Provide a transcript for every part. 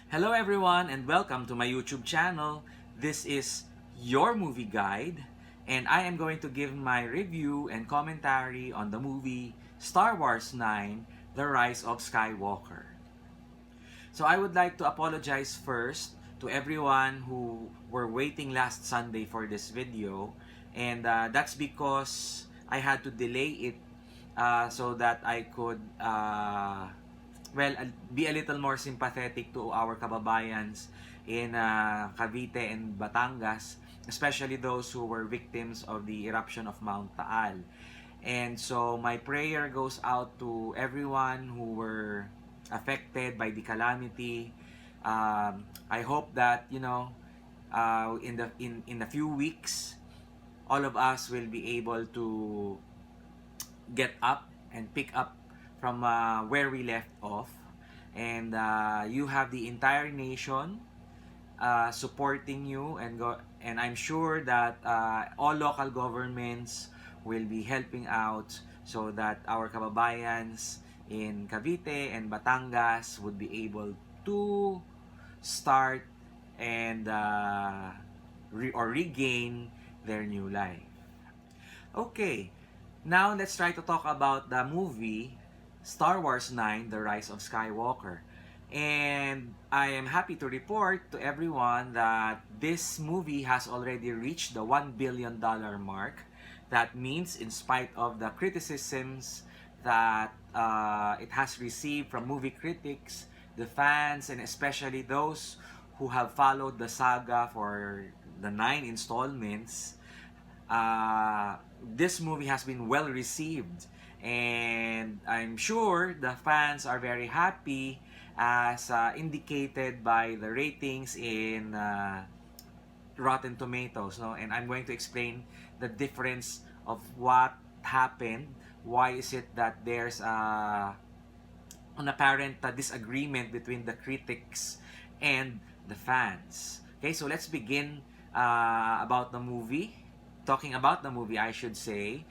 Hello everyone and welcome to my YouTube channel. This is your movie guide and I am going to give my review and commentary on the movie Star Wars 9: The Rise of Skywalker. So I would like to apologize first to everyone who were waiting last Sunday for this video, and that's because I had to delay it so that I could be a little more sympathetic to our kababayans in Cavite and Batangas, especially those who were victims of the eruption of Mount Taal. And so my prayer goes out to everyone who were affected by the calamity. I hope that in a few weeks, all of us will be able to get up and pick up from where we left off, and you have the entire nation supporting you, and I'm sure that all local governments will be helping out so that our kababayans in Cavite and Batangas would be able to start and regain their new life. Okay, now let's try to talk about the movie Star Wars 9: The Rise of Skywalker. And I am happy to report to everyone that this movie has already reached the $1 billion mark. That means, in spite of the criticisms that it has received from movie critics, the fans, and especially those who have followed the saga for the 9 installments, this movie has been well received, and I'm sure the fans are very happy, as indicated by the ratings in Rotten Tomatoes, no? And I'm going to explain the difference of what happened. Why is it that there's an apparent disagreement between the critics and the fans? Okay, so let's begin about the movie. Talking about the movie, I should say.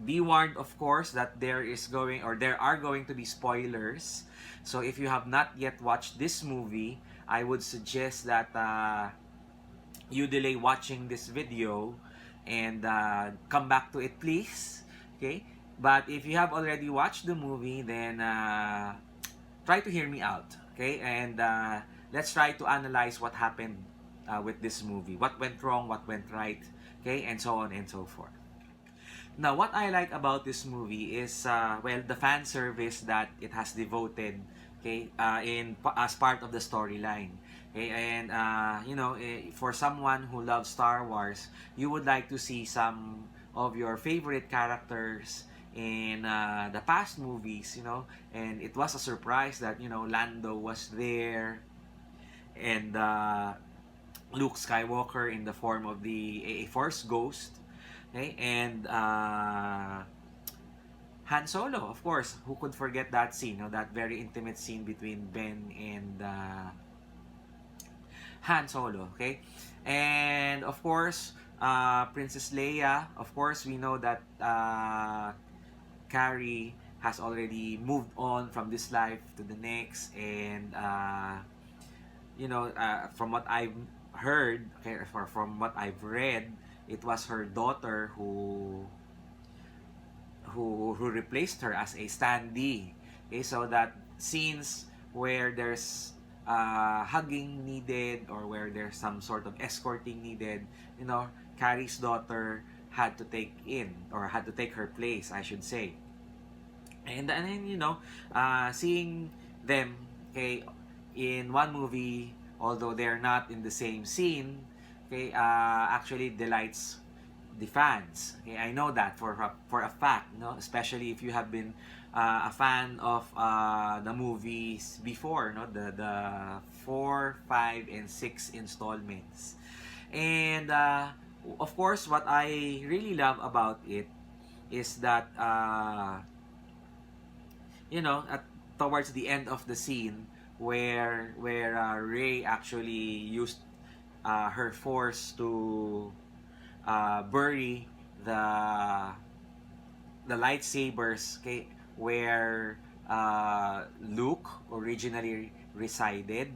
Be warned, of course, that there are going to be spoilers. So if you have not yet watched this movie, I would suggest that you delay watching this video and come back to it, please. Okay? But if you have already watched the movie, then try to hear me out. Okay? And let's try to analyze what happened with this movie. What went wrong, what went right, okay? And so on and so forth. Now, what I like about this movie is, the fan service that it has devoted, okay, as part of the storyline. Okay, and for someone who loves Star Wars, you would like to see some of your favorite characters in the past movies, and it was a surprise that Lando was there, and Luke Skywalker in the form of a Force Ghost. Okay, and Han Solo, of course. Who could forget that scene, that very intimate scene between Ben and Han Solo, okay? And of course, Princess Leia. Of course, we know that Carrie has already moved on from this life to the next, and from what I've heard, okay, or from what I've read, it was her daughter who replaced her as a standee. Okay, so that scenes where there's hugging needed, or where there's some sort of escorting needed, Carrie's daughter had to take her place, I should say. And then seeing them, okay, in one movie, although they're not in the same scene, okay, actually delights the fans. Okay, I know that for a fact, especially if you have been a fan of the movies before, the 4, 5, and 6 installments. And of course, what I really love about it is that towards the end of the scene, where Rey actually used her force to bury the lightsabers, okay, where Luke originally resided.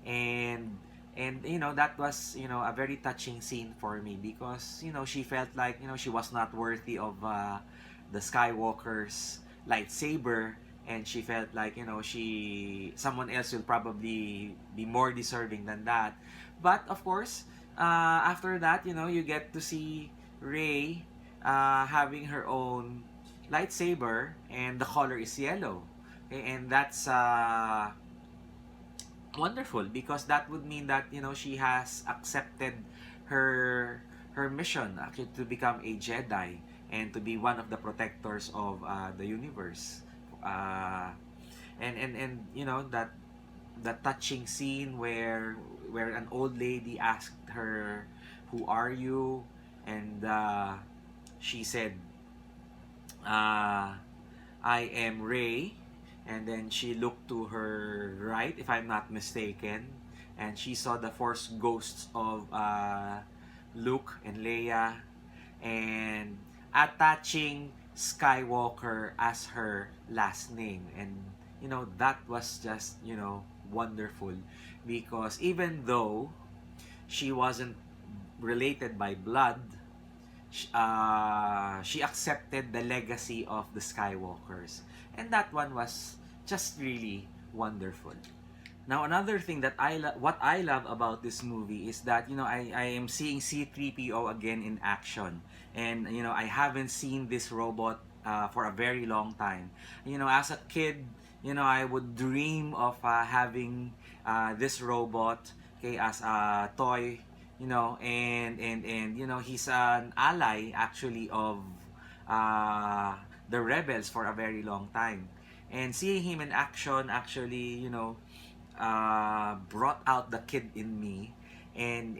and that was a very touching scene for me, because she felt like she was not worthy of the Skywalker's lightsaber, and she felt like someone else will probably be more deserving than that. But of course, after that, you get to see Rey having her own lightsaber, and the color is yellow. Okay, and that's wonderful, because that would mean that she has accepted her mission, actually, to become a Jedi and to be one of the protectors of the universe. uh, and that the touching scene where an old lady asked her, "Who are you?" And she said, uh, "I am Ray." And then she looked to her right, if I'm not mistaken, and she saw the Force ghosts of Luke and Leia, and attaching Skywalker as her last name. And that was just wonderful, because even though she wasn't related by blood, she accepted the legacy of the Skywalkers. And that one was just really wonderful. Now, another thing that what I love about this movie is that I am seeing C3PO again in action, and I haven't seen this robot for a very long time. As a kid, I would dream of having this robot, okay, as a toy. And he's an ally, actually, of the rebels for a very long time. And seeing him in action, actually, brought out the kid in me, and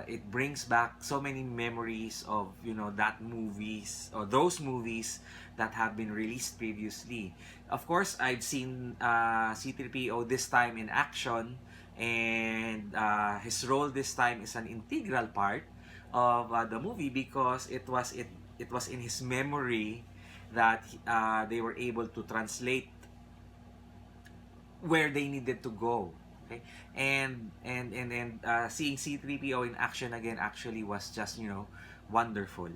it brings back so many memories of that movies, or those movies that have been released previously. Of course, I've seen C3PO this time in action, and his role this time is an integral part of the movie, because it was in his memory that they were able to translate where they needed to go. Okay, and seeing C3PO in action again actually was just wonderful.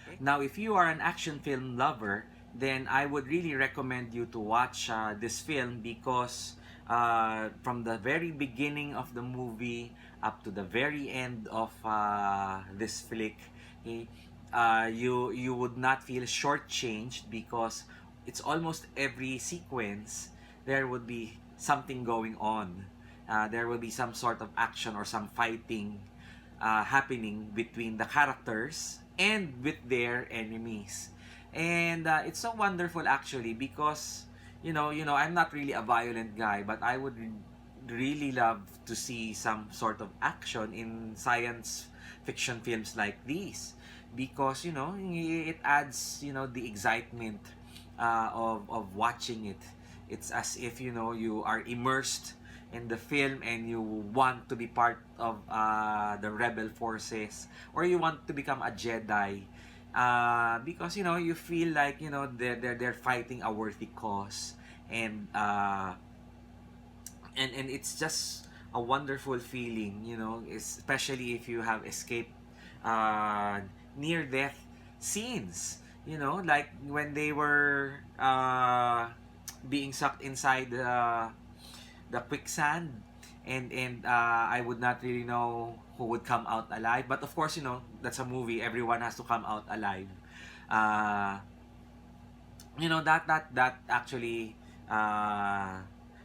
Okay. Now, if you are an action film lover, then I would really recommend you to watch this film, because from the very beginning of the movie up to the very end of this flick, okay, you would not feel shortchanged, because it's almost every sequence there would be something going on. There will be some sort of action or some fighting happening between the characters and with their enemies. And it's so wonderful, actually, because I'm not really a violent guy, but I would really love to see some sort of action in science fiction films like these, because it adds the excitement of watching it. It's as if you are immersed in the film, and you want to be part of the rebel forces, or you want to become a Jedi, because you feel like they're fighting a worthy cause. And it's just a wonderful feeling, especially if you have escaped near death scenes, like when they were being sucked inside the quicksand, and I would not really know who would come out alive, but of course that's a movie, everyone has to come out alive. uh, that actually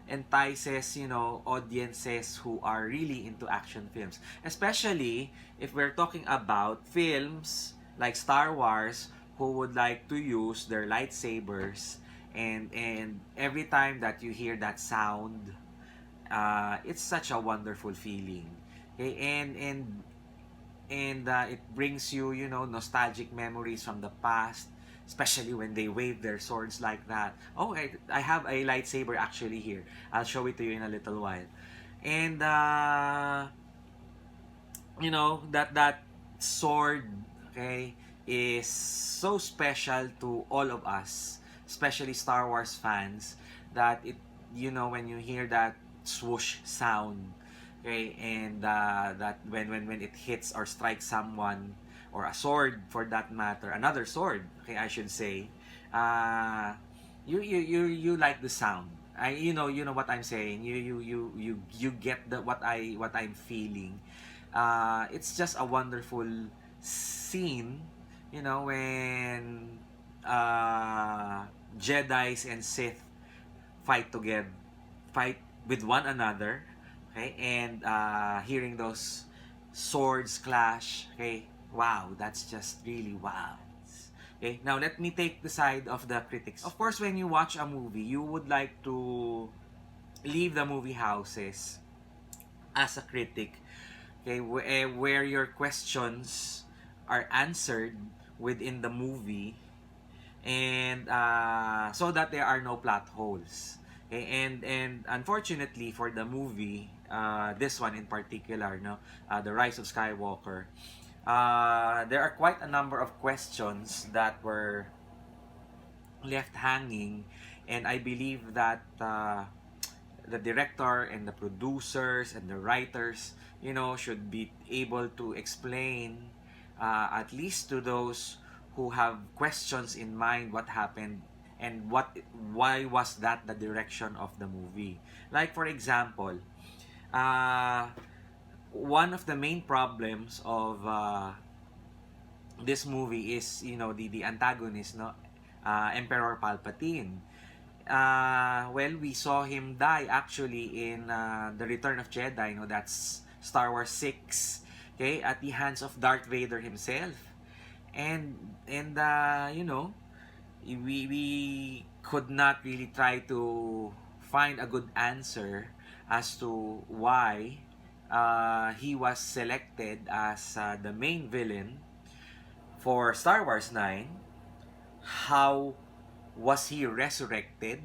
entices audiences who are really into action films, especially if we're talking about films like Star Wars, who would like to use their lightsabers, and every time that you hear that sound, it's such a wonderful feeling. Okay, and it brings you nostalgic memories from the past, especially when they wave their swords like that. Oh, I have a lightsaber actually here. I'll show it to you in a little while. And that sword, okay, is so special to all of us, especially Star Wars fans, that when you hear that swoosh sound, okay, and that when it hits or strikes someone, or a sword for that matter, another sword, okay, I should say, uh, you like the sound. You know what I'm saying. You get what I'm feeling. It's just a wonderful scene, when Jedi's and Sith fight together, fight with one another, okay, and hearing those swords clash, okay, wow, that's just really wow. Okay, now let me take the side of the critics. Of course, when you watch a movie, you would like to leave the movie houses as a critic, okay, where your questions are answered within the movie, and so that there are no plot holes. Okay, and unfortunately for the movie, this one in particular, no, the Rise of Skywalker, there are quite a number of questions that were left hanging, and I believe that the director and the producers and the writers, should be able to explain, at least to those who have questions in mind, what happened, and why was that the direction of the movie. Like for example, uh, one of the main problems of this movie is, the antagonist, no, Emperor Palpatine. Well, we saw him die actually in the Return of Jedi, that's Star Wars 6, okay, at the hands of Darth Vader himself. And we could not really try to find a good answer as to why he was selected as the main villain for Star Wars 9. How was he resurrected?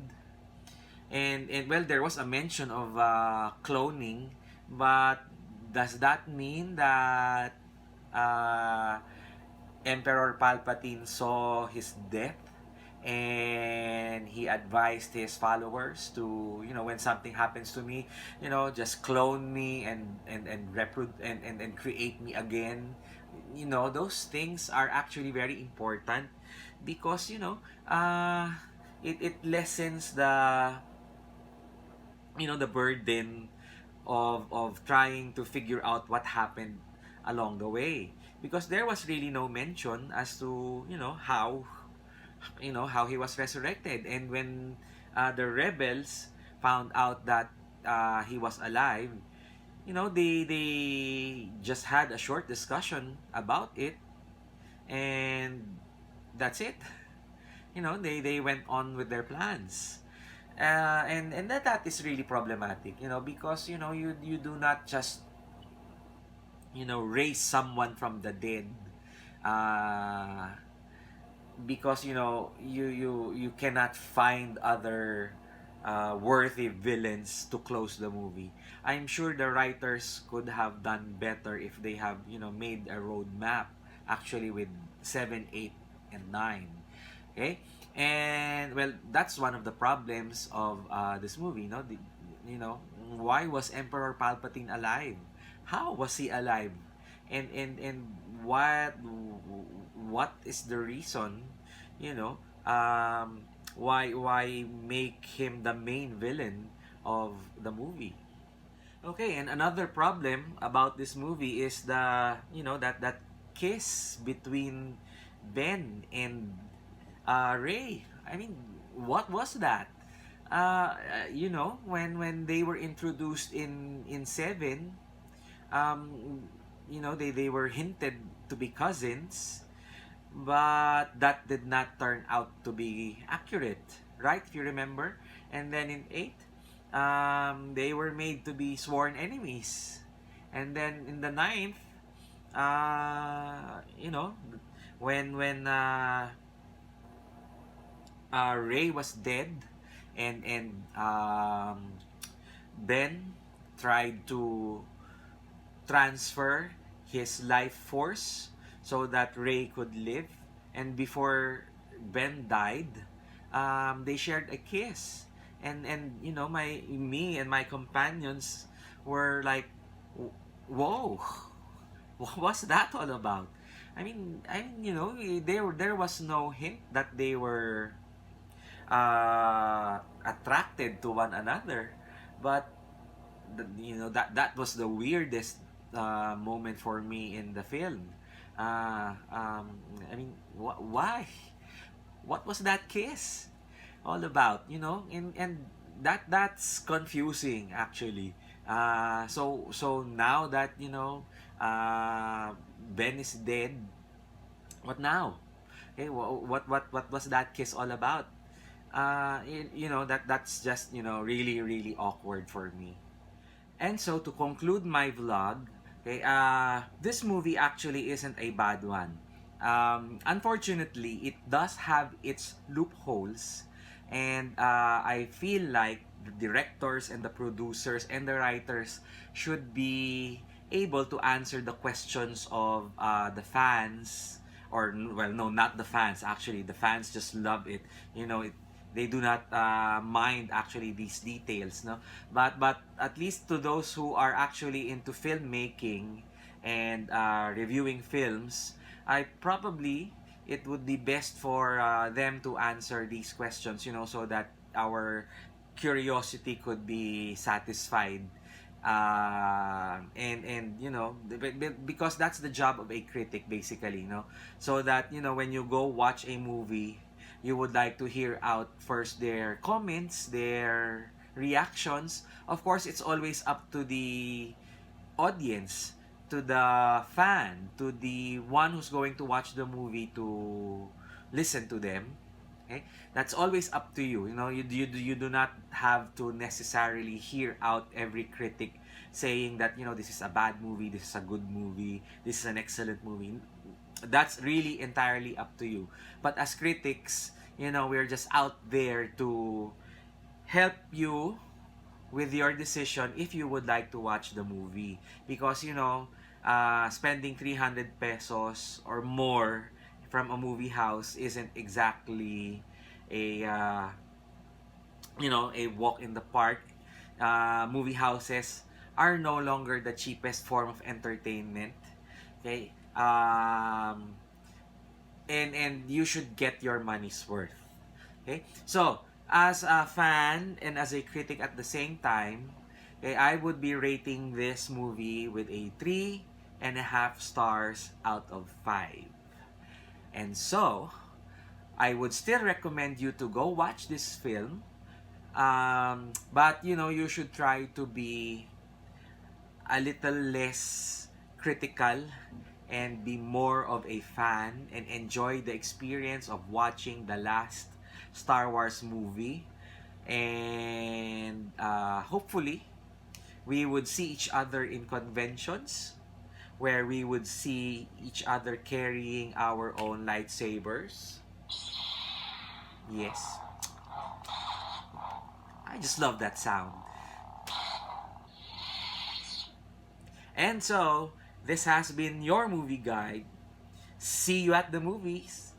And well, there was a mention of cloning, but does that mean that uh, Emperor Palpatine saw his death and he advised his followers to, when something happens to me, just clone me and create me again? Those things are actually very important because, it lessens the burden of trying to figure out what happened along the way, because there was really no mention as to, how he was resurrected. And when the rebels found out that he was alive, they just had a short discussion about it, and that's it. They went on with their plans. And that is really problematic, because you do not just raise someone from the dead, uh, because you cannot find other worthy villains to close the movie. I'm sure the writers could have done better if they have made a roadmap actually with 7, 8, and 9. Okay, and well, that's one of the problems of this movie. Why was Emperor Palpatine alive? How was he alive? And what is the reason? You know, why make him the main villain of the movie? Okay, and another problem about this movie is that kiss between Ben and Ray. I mean, what was that? When they were introduced in Seven, they were hinted to be cousins, but that did not turn out to be accurate, right? If you remember. And then in 8, they were made to be sworn enemies. And then in the ninth, uh, you know, when Ray was dead, and Ben tried to transfer his life force so that Ray could live. And before Ben died, they shared a kiss. and you know, my me and my companions were like, whoa, what was that all about? You know, there was no hint that they were attracted to one another, but you know, that was the weirdest moment for me in the film. Why? What was that kiss all about? You know, and that's confusing actually. So now that you know, Ben is dead, what now? Okay, what was that kiss all about? You know, that's just, you know, really awkward for me. And so to conclude my vlog, okay, this movie actually isn't a bad one. Unfortunately, it does have its loopholes, and I feel like the directors and the producers and the writers should be able to answer the questions of the fans, or well, no, not the fans. Actually, the fans just love it. You know, they do not mind actually these details, no, but at least to those who are actually into filmmaking and reviewing films, I probably, it would be best for them to answer these questions, you know, so that our curiosity could be satisfied. And you know, because that's the job of a critic basically, you know, so that you know, when you go watch a movie, you would like to hear out first their comments, their reactions. Of course, it's always up to the audience, to the fan, to the one who's going to watch the movie to listen to them. Okay? That's always up to you. You know, you do not have to necessarily hear out every critic saying that, you know, this is a bad movie, this is a good movie, this is an excellent movie. That's really entirely up to you. But as critics, you know, we're just out there to help you with your decision if you would like to watch the movie. Because, you know, spending 300 pesos or more from a movie house isn't exactly a, you know, a walk in the park. Movie houses are no longer the cheapest form of entertainment. Okay? And you should get your money's worth. Okay? So, as a fan and as a critic at the same time, okay, I would be rating this movie with a 3.5 stars out of 5. And so, I would still recommend you to go watch this film. But, you know, you should try to be a little less critical and be more of a fan and enjoy the experience of watching the last Star Wars movie. And hopefully, we would see each other in conventions where we would see each other carrying our own lightsabers. Yes, I just love that sound. And so, this has been your movie guide. See you at the movies.